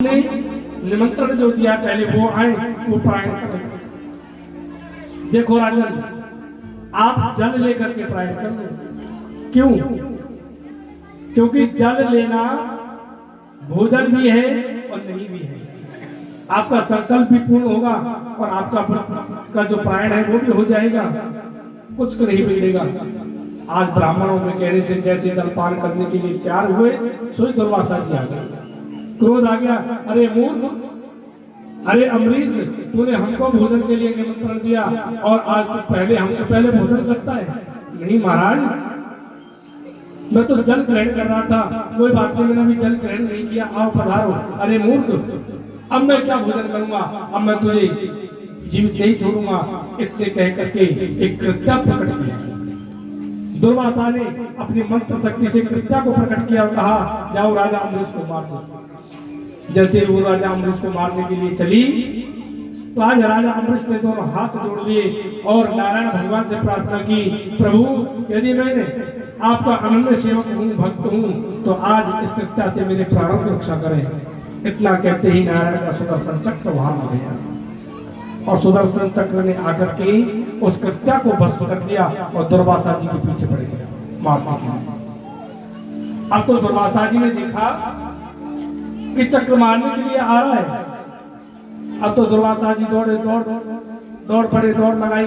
ने निमंत्रण जो दिया पहले वो आए, वो प्रायण करें। देखो राजन, आप जल लेकर के प्रायण कर लो। क्यों? क्योंकि जल लेना भोजन भी है और नहीं भी है। आपका संकल्प भी पूर्ण होगा और आपका जो प्रायण है वो भी हो जाएगा, कुछ नहीं बिगड़ेगा। आज ब्राह्मणों के कहने से जैसे जलपान करने के लिए तैयार हुए, सोई दुर्वासा जी आ गए। क्रोध आ गया, अरे मूर्ख, अरे अम्बरीश, तूने हमको भोजन के लिए निमंत्रण दिया और आज तू पहले हमसे पहले भोजन करता है। नहीं महाराज, मैं तो जल ग्रहण कर रहा था। कोई बात नहीं, मैंने अभी जल ग्रहण नहीं किया, आओ पधारो। अरे मूर्ख, अब मैं क्या भोजन करूंगा, अब मैं तुझे जीवित नहीं छोड़ूंगा। इतने कह करके एक कृत्या प्रकट किया। दुर्वासा ने अपनी मंत्र शक्ति से कृत्या को प्रकट किया और कहा, जाओ राजा अम्बरीश को मार दो। जैसे वो राजा अम्बरीश को मारने के लिए चली, तो आज राजा अम्बरीश ने दोनों हाथ जोड़ लिए और नारायण भगवान से प्रार्थना की, प्रभु यदि मैंने आपका अनन्य सेवक हूँ, भक्त हूँ, तो आज इस कृत्या से मेरे प्राणों की रक्षा करें। इतना कहते ही नारायण का सुदर्शन चक्र वहां आ गया और सुदर्शन चक्र ने आकर के उस कृत्या को भस्म कर दिया और दुर्वासा जी के पीछे पड़ गया मारने के लिए। अब तो दुर्वासा जी ने देखा कि चक्र मारने के लिए आ रहा है। अब तो दुर्वासा जी दौड़ पड़े, दौड़ लगाई,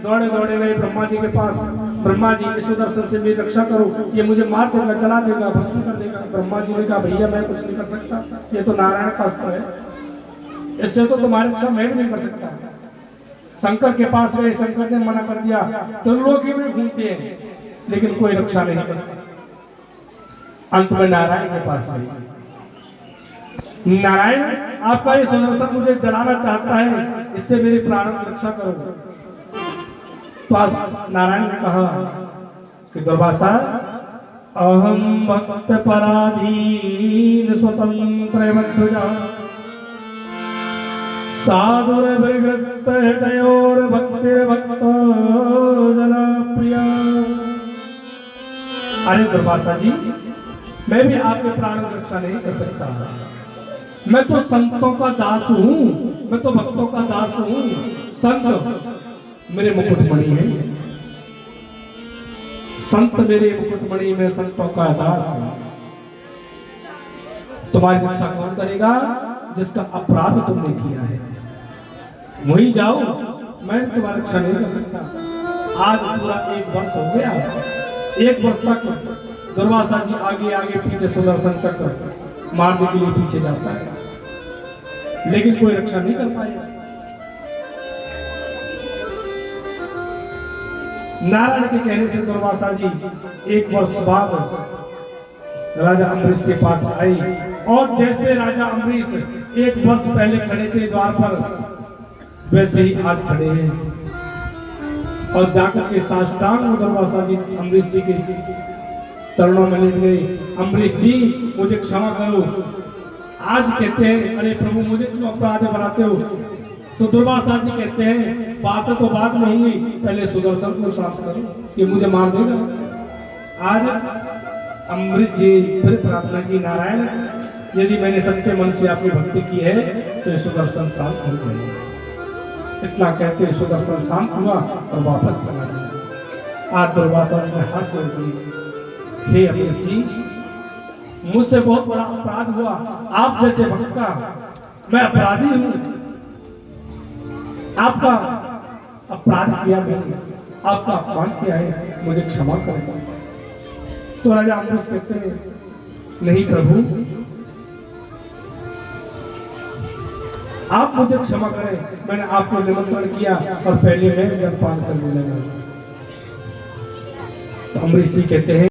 दौड़े गए ब्रह्मा जी के पास। ब्रह्मा जी, इस सुदर्शन से मेरी रक्षा करो, ये मुझे मार देगा, जला देगा, भस्म कर देगा। ब्रह्मा जी ने कहा, भैया मैं कुछ नहीं कर सकता, ये तो नारायण का अस्त्र है, इससे तो तुम्हारी रक्षा मैं भी नहीं कर सकता। शंकर के पास गए, शंकर ने मना कर दिया। त्रिलोकी में घूमते हैं लेकिन कोई रक्षा नहीं करता। अंत में नारायण के पास गए। नारायण, आपका ये सुदर्शन मुझे जलाना चाहता है, इससे मेरे प्राणों की रक्षा करो। तो नारायण ने कहा कि दुर्वासा, अहम भक्त पराधीन स्वतंत्र मध्वजा साधुर विग्रस्त हृदयोर भक्ति भक्त जनप्रिया। अरे दुर्वासा जी, मैं भी आपके प्राणों की रक्षा नहीं कर सकता। मैं तो संतों का दास हूँ, मैं तो भक्तों का दास हूँ। संत मेरे मुकुटमणि है, संत मेरे मुकुटमणि में संतों का दास है। तुम्हारी रक्षा कौन करेगा? जिसका अपराध तुमने किया है, वहीं जाओ, मैं तुम्हारी रक्षा नहीं कर सकता। आज पूरा 1 वर्ष हो गया, 1 वर्ष तक दुर्वासा जी आगे आगे पीछे सुदर्शन चक्र मारने के लिए पीछे जाता है, लेकिन कोई रक्षा नहीं कर पाएगा। नारायण के कहने से दुर्वासा जी 1 वर्ष बाद राजा अम्बरीश के पास आई और जैसे राजा अम्बरीश 1 वर्ष पहले खड़े थे द्वार पर, वैसे ही आज खड़े हैं और जाकर के साष्टांग दुर्वासा जी अम्बरीश जी के चरणों में लेट गए। अम्बरीश जी, मुझे क्षमा करो। आज कहते हैं, अरे प्रभु मुझे क्यों अपराध बनाते हो? तो दुर्वासा जी कहते हैं, बात तो बाद में होंगी, पहले सुदर्शन को शांत करो, ये मुझे मार देगा। आज अम्बरीश जी फिर प्रार्थना की, नारायण यदि मैंने सच्चे मन से आपकी भक्ति की है तो सुदर्शन शांत हो गए। इतना कहते सुदर्शन शांत हुआ और वापस चला गया। आज दुर्वासा जी ने हाथ जोड़ दिए, हे अम्बरीश जी, मुझसे बहुत बड़ा अपराध हुआ। आप जैसे भक्त का मैं अपराधी हूँ, आपका अपराध किया मैंने, आपका अपमान किया है, मुझे क्षमा करें। तो राजा अम्बरीश कहते हैं, नहीं प्रभु, आप मुझे क्षमा करें, मैंने आपको निमंत्रण किया और पहले मैं जलपान करने लगा। तो अम्बरीश जी कहते हैं,